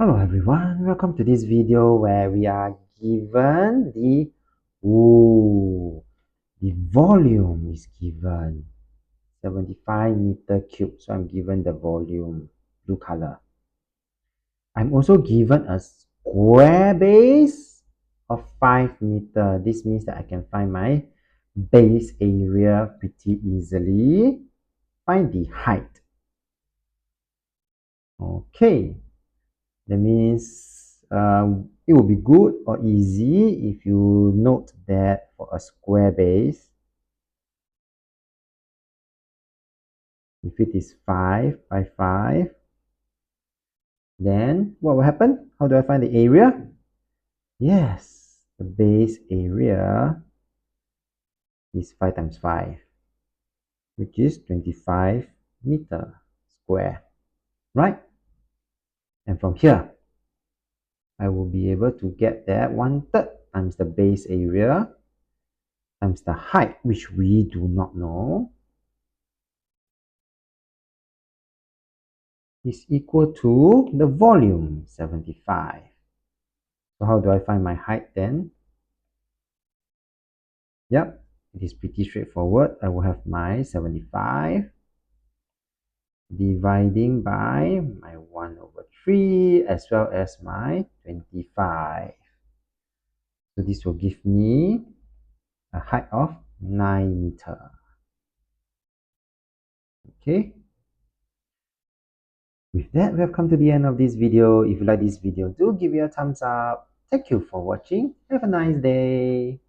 Hello everyone, welcome to this video where we are given the volume is given 75 meter cube. So I'm given the volume, blue color. I'm also given a square base of 5 meter. This means that I can find my base area pretty easily. Find the height. Okay. That means it will be good or easy if you note that for a square base, if it is 5 by 5, then what will happen? How do I find the area? Yes, the base area is 5 times 5, which is 25 meter square, right? And from here, I will be able to get that 1/3 times the base area times the height, which we do not know, is equal to the volume, 75. So how do I find my height then? Yep, it is pretty straightforward. I will have my 75 dividing by my 1/3 as well as my 25. So this will give me a height of 9 meter. Okay. With that, we have come to the end of this video. If you like this video, do give it a thumbs up. Thank you for watching. Have a nice day.